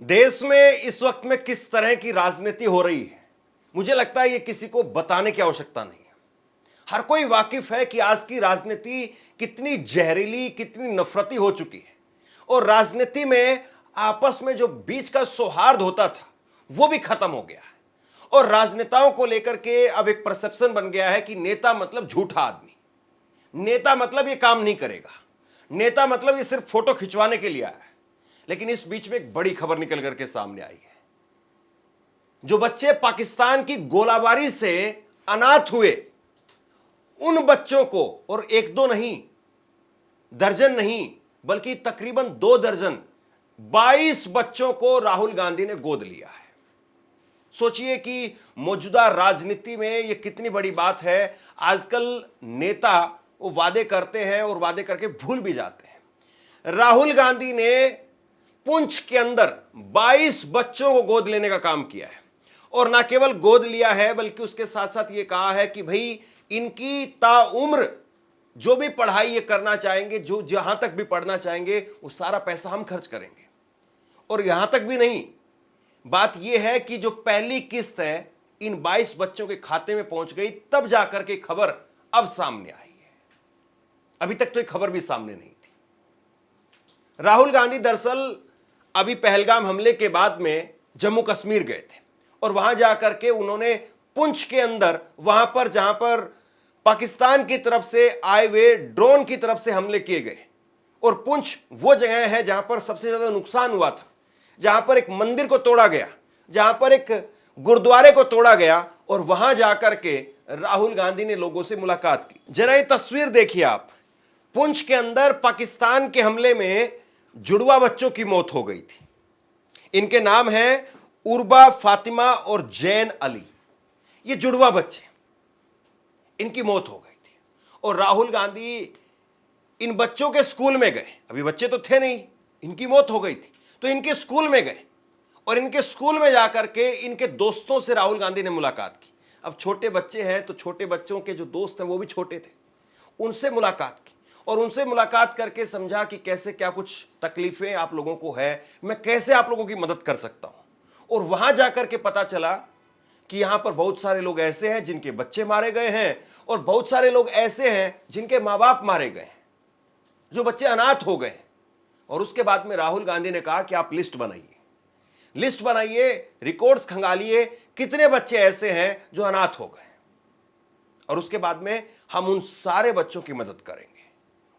देश में इस वक्त में किस तरह की राजनीति हो रही है, मुझे लगता है ये किसी को बताने की आवश्यकता नहीं है। हर कोई वाकिफ है कि आज की राजनीति कितनी जहरीली, कितनी नफरती हो चुकी है। और राजनीति में आपस में जो बीच का सौहार्द होता था वो भी खत्म हो गया है। और राजनेताओं को लेकर के अब एक परसेप्शन बन गया है कि नेता मतलब झूठा आदमी, नेता मतलब ये काम नहीं करेगा, नेता मतलब ये सिर्फ फोटो खिंचवाने के लिए आया है। लेकिन इस बीच में एक बड़ी खबर निकल करके सामने आई है। जो बच्चे पाकिस्तान की गोलाबारी से अनाथ हुए, उन बच्चों को, और एक दो नहीं, दर्जन नहीं, बल्कि तकरीबन 2 दर्जन 22 बच्चों को राहुल गांधी ने गोद लिया है। सोचिए कि मौजूदा राजनीति में यह कितनी बड़ी बात है। आजकल नेता वो वादे करते हैं और वादे करके भूल भी जाते हैं। राहुल गांधी ने पुंछ के अंदर 22 बच्चों को गोद लेने का काम किया है। और ना केवल गोद लिया है, बल्कि उसके साथ साथ ये कहा है कि भाई इनकी ताउम्र जो भी पढ़ाई ये करना चाहेंगे, जो जहां तक भी पढ़ना चाहेंगे, वो सारा पैसा हम खर्च करेंगे। और यहां तक भी नहीं, बात यह है कि जो पहली किस्त है इन 22 बच्चों के खाते में पहुंच गई, तब जाकर के खबर अब सामने आई है। अभी तक तो ये खबर भी सामने नहीं थी। राहुल गांधी दरअसल अभी पहलगाम हमले के बाद में जम्मू कश्मीर गए थे और वहां जाकर के उन्होंने पुंछ के अंदर, वहां पर जहां पर पाकिस्तान की तरफ से आए हुए ड्रोन की तरफ से हमले किए गए, और पुंछ वो जगह है जहां पर सबसे ज्यादा नुकसान हुआ था, जहां पर एक मंदिर को तोड़ा गया, जहां पर एक गुरुद्वारे को तोड़ा गया, और वहां जाकर के राहुल गांधी ने लोगों से मुलाकात की। जरा ये तस्वीर देखिए आप। पुंछ के अंदर पाकिस्तान के हमले में जुड़वा बच्चों की मौत हो गई थी। इनके नाम हैं उर्बा, फातिमा और जैन अली। ये जुड़वा बच्चे, इनकी मौत हो गई थी। और राहुल गांधी इन बच्चों के स्कूल में गए। अभी बच्चे तो थे नहीं, इनकी मौत हो गई थी, तो इनके स्कूल में गए और इनके स्कूल में जाकर के इनके दोस्तों से राहुल गांधी ने मुलाकात की। अब छोटे बच्चे हैं तो छोटे बच्चों के जो दोस्त हैं वो भी छोटे थे, उनसे मुलाकात की और उनसे मुलाकात करके समझा कि कैसे क्या कुछ तकलीफें आप लोगों को है, मैं कैसे आप लोगों की मदद कर सकता हूं। और वहां जाकर के पता चला कि यहां पर बहुत सारे लोग ऐसे हैं जिनके बच्चे मारे गए हैं, और बहुत सारे लोग ऐसे हैं जिनके मां बाप मारे गए हैं, जो बच्चे अनाथ हो गए। और उसके बाद में राहुल गांधी ने कहा कि आप लिस्ट बनाइए, रिकॉर्ड्स खंगालिए, कितने बच्चे ऐसे हैं जो अनाथ हो गए, और उसके बाद में हम उन सारे बच्चों की मदद करेंगे।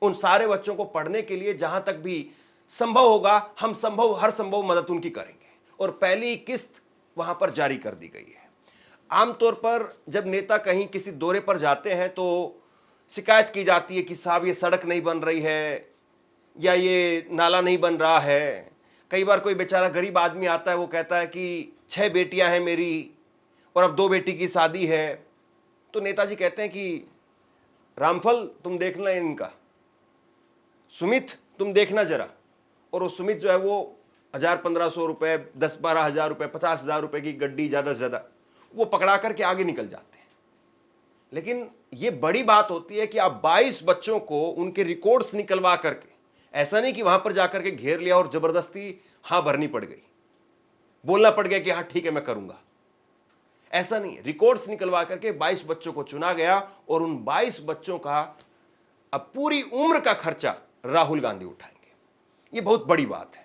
उन सारे बच्चों को पढ़ने के लिए जहां तक भी संभव होगा, हम हर संभव मदद उनकी करेंगे। और पहली किस्त वहां पर जारी कर दी गई है। आमतौर पर जब नेता कहीं किसी दौरे पर जाते हैं तो शिकायत की जाती है कि साहब ये सड़क नहीं बन रही है, या ये नाला नहीं बन रहा है। कई बार कोई बेचारा गरीब आदमी आता है, वो कहता है कि 6 बेटियां हैं मेरी और अब 2 बेटी की शादी है। तो नेताजी कहते हैं कि रामफल तुम देखना इनका, सुमित तुम देखना जरा। और वो सुमित जो है वो 1000-1500 रुपए, 10-12 हजार रुपए, 50 हजार रुपए की गड्डी ज्यादा से ज्यादा वो पकड़ा करके आगे निकल जाते हैं। लेकिन ये बड़ी बात होती है कि आप 22 बच्चों को उनके रिकॉर्ड्स निकलवा करके, ऐसा नहीं कि वहां पर जाकर के घेर लिया और जबरदस्ती हां भरनी पड़ गई, बोलना पड़ गया कि हां ठीक है मैं करूंगा, ऐसा नहीं। रिकॉर्ड्स निकलवा करके 22 बच्चों को चुना गया और उन 22 बच्चों का अब पूरी उम्र का खर्चा राहुल गांधी उठाएंगे। ये बहुत बड़ी बात है।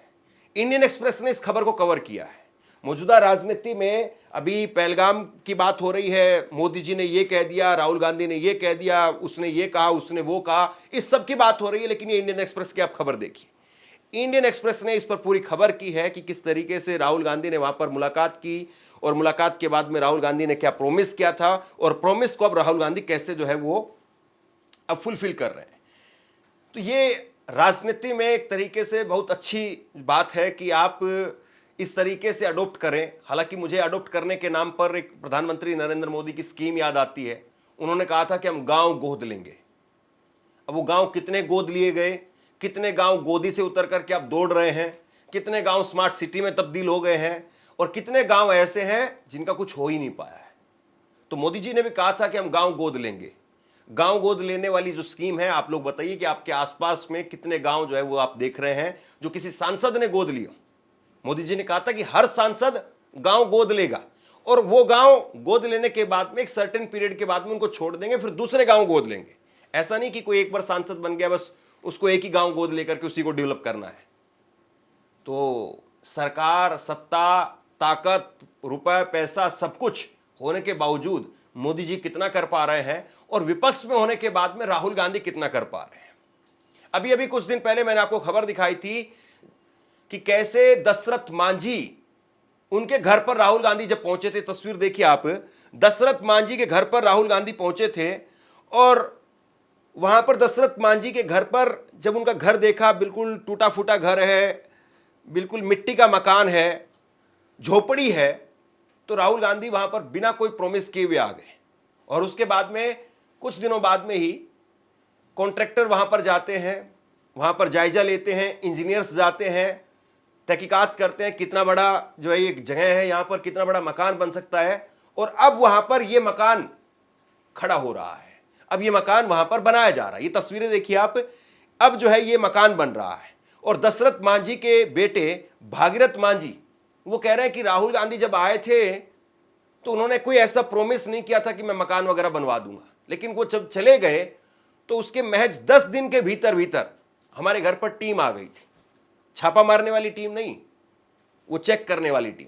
इंडियन एक्सप्रेस ने इस खबर को कवर किया है। मौजूदा राजनीति में अभी पहलगाम की बात हो रही है, मोदी जी ने ये कह दिया, राहुल गांधी ने ये कह दिया, उसने ये कहा, उसने वो कहा, इस सब की बात हो रही है। लेकिन ये इंडियन एक्सप्रेस की आप खबर देखिए। इंडियन एक्सप्रेस ने इस पर पूरी खबर की है कि किस तरीके से राहुल गांधी ने वहां पर मुलाकात की, और मुलाकात के बाद में राहुल गांधी ने क्या प्रॉमिस किया था, और प्रॉमिस को अब राहुल गांधी कैसे जो है वो अब फुलफिल कर रहे हैं। तो ये राजनीति में एक तरीके से बहुत अच्छी बात है कि आप इस तरीके से अडॉप्ट करें। हालांकि मुझे अडॉप्ट करने के नाम पर एक प्रधानमंत्री नरेंद्र मोदी की स्कीम याद आती है। उन्होंने कहा था कि हम गांव गोद लेंगे। अब वो गांव कितने गोद लिए गए, कितने गांव गोदी से उतर करके आप दौड़ रहे हैं, कितने गांव स्मार्ट सिटी में तब्दील हो गए हैं, और कितने गांव ऐसे हैं जिनका कुछ हो ही नहीं पाया है। तो मोदी जी ने भी कहा था कि हम गांव गोद लेंगे। गांव गोद लेने वाली जो स्कीम है, आप लोग बताइए कि आपके आसपास में कितने गांव जो है वो आप देख रहे हैं जो किसी सांसद ने गोद लिया। मोदी जी ने कहा था कि हर सांसद गांव गोद लेगा और वो गांव गोद लेने के बाद में एक सर्टेन पीरियड के बाद में उनको छोड़ देंगे, फिर दूसरे गांव गोद लेंगे। ऐसा नहीं कि कोई एक बार सांसद बन गया बस उसको एक ही गांव गोद लेकर के उसी को डेवलप करना है। तो सरकार, सत्ता, ताकत, रुपए, पैसा सब कुछ होने के बावजूद मोदी जी कितना कर पा रहे हैं और विपक्ष में होने के बाद में राहुल गांधी कितना कर पा रहे हैं। अभी अभी कुछ दिन पहले मैंने आपको खबर दिखाई थी कि कैसे दशरथ मांझी, उनके घर पर राहुल गांधी जब पहुंचे थे, तस्वीर देखिए आप, दशरथ मांझी के घर पर राहुल गांधी पहुंचे थे और वहां पर दशरथ मांझी के घर पर जब उनका घर देखा, बिल्कुल टूटा फूटा घर है, बिल्कुल मिट्टी का मकान है, झोपड़ी है, तो राहुल गांधी वहां पर बिना कोई प्रॉमिस किए हुए आ गए। और उसके बाद में कुछ दिनों बाद में ही कॉन्ट्रैक्टर वहां पर जाते हैं, वहां पर जायजा लेते हैं, इंजीनियर्स जाते हैं, तहकीकात करते हैं कितना बड़ा जो है ये जगह है, यहां पर कितना बड़ा मकान बन सकता है। और अब वहां पर यह मकान खड़ा हो रहा है, अब यह मकान वहां पर बनाया जा रहा है। ये तस्वीरें देखिए आप, अब जो है यह मकान बन रहा है। और दशरथ मांझी के बेटे भागीरथ मांझी वो कह रहे हैं कि राहुल गांधी जब आए थे तो उन्होंने कोई ऐसा प्रॉमिस नहीं किया था कि मैं मकान वगैरह बनवा दूंगा, लेकिन वो जब चले गए तो उसके महज 10 दिन के भीतर भीतर हमारे घर पर टीम आ गई थी। छापा मारने वाली टीम नहीं, वो चेक करने वाली टीम,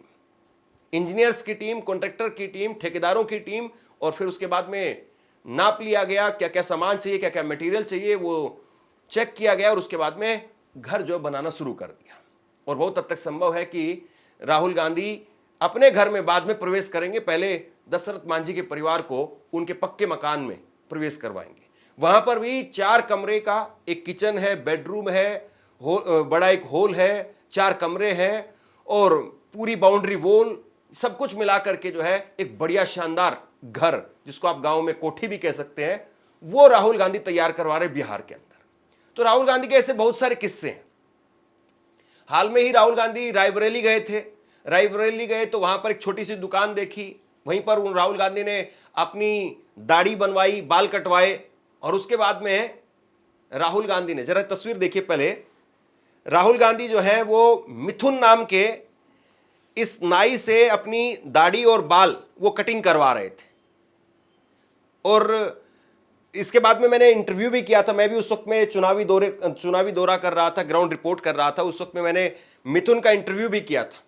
इंजीनियर्स की टीम, कॉन्ट्रैक्टर की टीम, ठेकेदारों की टीम। और फिर उसके बाद में नाप लिया गया, क्या क्या सामान चाहिए, क्या क्या मटेरियल चाहिए, वो चेक किया गया और उसके बाद में घर जो बनाना शुरू कर दिया। और बहुत हद तक संभव है कि राहुल गांधी अपने घर में बाद में प्रवेश करेंगे, पहले दशरथ मांझी के परिवार को उनके पक्के मकान में प्रवेश करवाएंगे। वहां पर भी 4 कमरे का एक किचन है, बेडरूम है, बड़ा एक हॉल है, 4 कमरे हैं और पूरी बाउंड्री वॉल, सब कुछ मिला करके जो है एक बढ़िया शानदार घर, जिसको आप गांव में कोठी भी कह सकते हैं, वो राहुल गांधी तैयार करवा रहे बिहार के अंदर। तो राहुल गांधी के ऐसे बहुत सारे किस्से हैं। हाल में ही राहुल गांधी रायबरेली गए थे। रायबरेली गए तो वहां पर एक छोटी सी दुकान देखी, वहीं पर राहुल गांधी ने अपनी दाढ़ी बनवाई, बाल कटवाए। और उसके बाद में राहुल गांधी ने, जरा तस्वीर देखिए पहले, राहुल गांधी जो है वो मिथुन नाम के इस नाई से अपनी दाढ़ी और बाल वो कटिंग करवा रहे थे। और इसके बाद में मैंने इंटरव्यू भी किया था, मैं भी उस वक्त में चुनावी दौरा कर रहा था, ग्राउंड रिपोर्ट कर रहा था। उस वक्त में मैंने मिथुन का इंटरव्यू भी किया था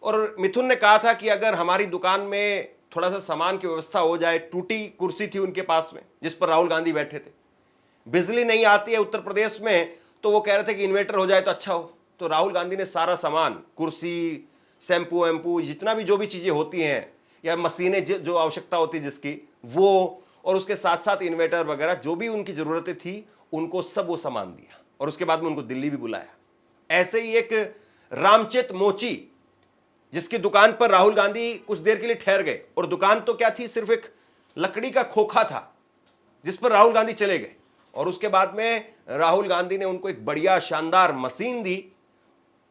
और मिथुन ने कहा था कि अगर हमारी दुकान में थोड़ा सा सामान की व्यवस्था हो जाए। टूटी कुर्सी थी उनके पास में जिस पर राहुल गांधी बैठे थे, बिजली नहीं आती है उत्तर प्रदेश में, तो वो कह रहे थे कि इन्वर्टर हो जाए तो अच्छा हो। तो राहुल गांधी ने सारा सामान, कुर्सी, शैम्पू वैम्पू, जितना भी जो भी चीज़ें होती हैं या मशीनें जो आवश्यकता होती है जिसकी, वो, और उसके साथ साथ इन्वर्टर वगैरह जो भी उनकी ज़रूरतें थी, उनको सब वो सामान दिया। और उसके बाद में उनको दिल्ली भी बुलाया। ऐसे ही एक रामचेत मोची, जिसकी दुकान पर राहुल गांधी कुछ देर के लिए ठहर गए, और दुकान तो क्या थी, सिर्फ एक लकड़ी का खोखा था जिस पर राहुल गांधी चले गए। और उसके बाद में राहुल गांधी ने उनको एक बढ़िया शानदार मशीन दी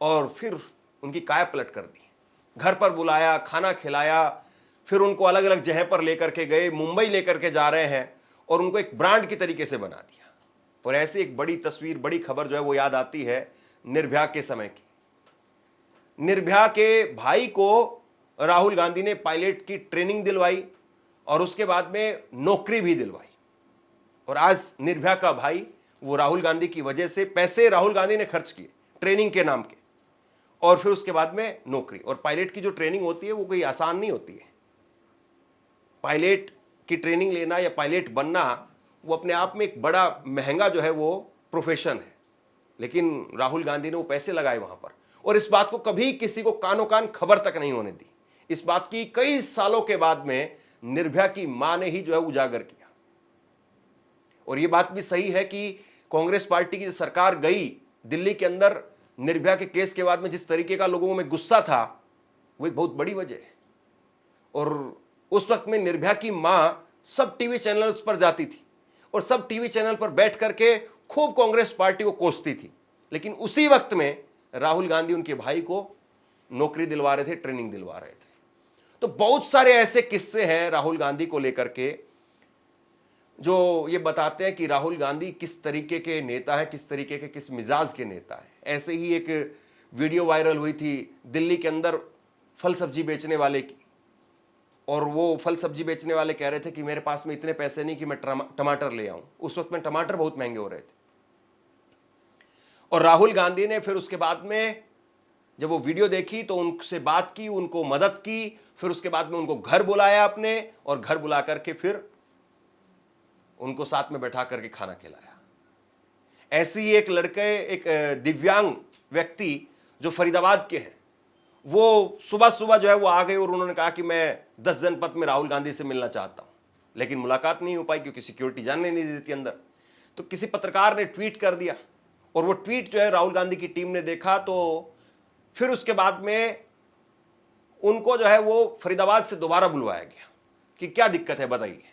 और फिर उनकी काया पलट कर दी। घर पर बुलाया, खाना खिलाया, फिर उनको अलग अलग जगह पर लेकर के गए, मुंबई लेकर के जा रहे हैं और उनको एक ब्रांड की तरीके से बना दिया। और ऐसी एक बड़ी तस्वीर, बड़ी खबर जो है वो याद आती है निर्भया के समय की। निर्भया के भाई को राहुल गांधी ने पायलट की ट्रेनिंग दिलवाई और उसके बाद में नौकरी भी दिलवाई। और आज निर्भया का भाई, वो राहुल गांधी की वजह से, पैसे राहुल गांधी ने खर्च किए ट्रेनिंग के नाम के, और फिर उसके बाद में नौकरी। और पायलट की जो ट्रेनिंग होती है वो कोई आसान नहीं होती है। पायलट की ट्रेनिंग लेना या पायलट बनना वो अपने आप में एक बड़ा महंगा जो है वो प्रोफेशन है। लेकिन राहुल गांधी ने वो पैसे लगाए वहां पर, और इस बात को कभी किसी को कानो कान खबर तक नहीं होने दी। इस बात की कई सालों के बाद में निर्भया की मां ने ही जो है उजागर किया। और ये बात भी सही है कि कांग्रेस पार्टी की सरकार गई दिल्ली के अंदर, निर्भया के केस के बाद में जिस तरीके का लोगों में गुस्सा था, वो एक बहुत बड़ी वजह है। और उस वक्त में निर्भया की मां सब टीवी चैनल्स पर जाती थी और सब टीवी चैनल पर बैठ करके खूब कांग्रेस पार्टी को कोसती थी। लेकिन उसी वक्त में राहुल गांधी उनके भाई को नौकरी दिलवा रहे थे, ट्रेनिंग दिलवा रहे थे। तो बहुत सारे ऐसे किस्से हैं राहुल गांधी को लेकर के जो ये बताते हैं कि राहुल गांधी किस तरीके के नेता है, किस तरीके के, किस मिजाज के नेता है। ऐसे ही एक वीडियो वायरल हुई थी दिल्ली के अंदर फल सब्जी बेचने वाले की, और वो फल सब्जी बेचने वाले कह रहे थे कि मेरे पास में इतने पैसे नहीं कि मैं टमाटर ले आऊं। उस वक्त में टमाटर बहुत महंगे हो रहे थे। और राहुल गांधी ने फिर उसके बाद में जब वो वीडियो देखी तो उनसे बात की, उनको मदद की, फिर उसके बाद में उनको घर बुलाया अपने, और घर बुला करके फिर उनको साथ में बैठा करके खाना खिलाया। ऐसे ही एक लड़के, एक दिव्यांग व्यक्ति जो फरीदाबाद के हैं, वो सुबह सुबह जो है वो आ गए और उन्होंने कहा कि मैं 10 जनपद में राहुल गांधी से मिलना चाहता हूं, लेकिन मुलाकात नहीं हो पाई क्योंकि सिक्योरिटी जाने नहीं देती अंदर। तो किसी पत्रकार ने ट्वीट कर दिया, और वो ट्वीट जो है राहुल गांधी की टीम ने देखा, तो फिर उसके बाद में उनको जो है वो फरीदाबाद से दोबारा बुलवाया गया कि क्या दिक्कत है बताइए।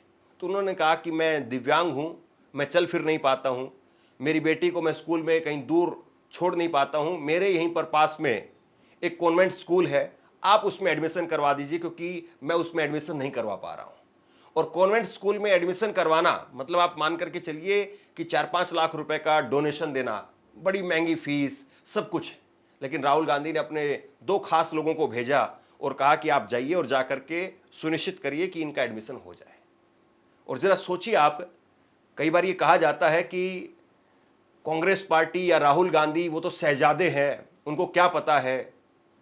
तो उन्होंने कहा कि मैं दिव्यांग हूं, मैं चल फिर नहीं पाता हूं, मेरी बेटी को मैं स्कूल में कहीं दूर छोड़ नहीं पाता हूं, मेरे यहीं पर पास में एक कॉन्वेंट स्कूल है, आप उसमें एडमिशन करवा दीजिए क्योंकि मैं उसमें एडमिशन नहीं करवा पा रहा हूं। और कॉन्वेंट स्कूल में एडमिशन करवाना मतलब आप मान करके चलिए कि 4-5 लाख रुपए का डोनेशन देना, बड़ी महंगी फीस, सब कुछ। लेकिन राहुल गांधी ने अपने 2 खास लोगों को भेजा और कहा कि आप जाइए और जाकर के सुनिश्चित करिए कि इनका एडमिशन हो जाए। और जरा सोचिए आप, कई बार ये कहा जाता है कि कांग्रेस पार्टी या राहुल गांधी वो तो शहजादे हैं, उनको क्या पता है।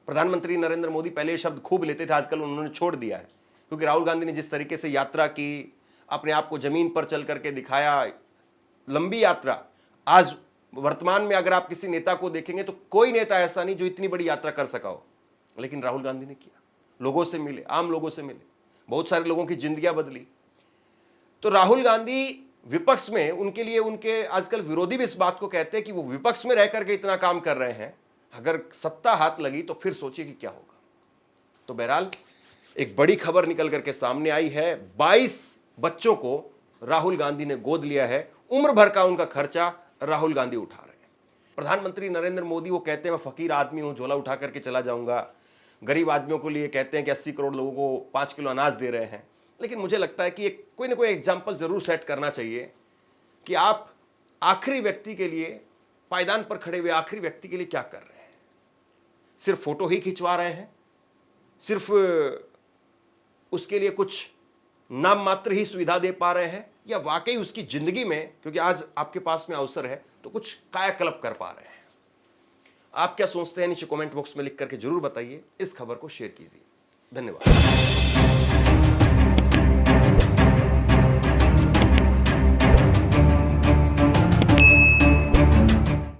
प्रधानमंत्री नरेंद्र मोदी पहले ये शब्द खूब लेते थे, आजकल उन्होंने छोड़ दिया है, क्योंकि राहुल गांधी ने जिस तरीके से यात्रा की, अपने आप को जमीन पर चल करके दिखाया, लंबी यात्रा। आज वर्तमान में अगर आप किसी नेता को देखेंगे तो कोई नेता ऐसा नहीं जो इतनी बड़ी यात्रा कर सका हो, लेकिन राहुल गांधी ने किया। लोगों से मिले, आम लोगों से मिले, बहुत सारे लोगों की जिंदगियां बदली। तो राहुल गांधी विपक्ष में, उनके लिए उनके आजकल विरोधी भी इस बात को कहते हैं कि वो विपक्ष में रह करके इतना काम कर रहे हैं, अगर सत्ता हाथ लगी तो फिर सोचिए कि क्या होगा। तो बहरहाल एक बड़ी खबर निकल करके सामने आई है, 22 बच्चों को राहुल गांधी ने गोद लिया है, उम्र भर का उनका खर्चा राहुल गांधी उठा रहे हैं। प्रधानमंत्री नरेंद्र मोदी वो कहते हैं मैं फकीर आदमी हूं, झोला उठा करके चला जाऊंगा। गरीब आदमियों के लिए कहते हैं कि 80 करोड़ लोगों को 5 किलो अनाज दे रहे हैं। लेकिन मुझे लगता है कि एक कोई ना कोई एग्जाम्पल जरूर सेट करना चाहिए कि आप आखिरी व्यक्ति के लिए, पायदान पर खड़े हुए आखिरी व्यक्ति के लिए क्या कर रहे हैं। सिर्फ फोटो ही खिंचवा रहे हैं, सिर्फ उसके लिए कुछ नाम मात्र ही सुविधा दे पा रहे हैं, या वाकई उसकी जिंदगी में, क्योंकि आज आपके पास में अवसर है, तो कुछ कायाकल्प कर पा रहे हैं। आप क्या सोचते हैं नीचे कमेंट बॉक्स में लिख करके जरूर बताइए। इस खबर को शेयर कीजिए। धन्यवाद।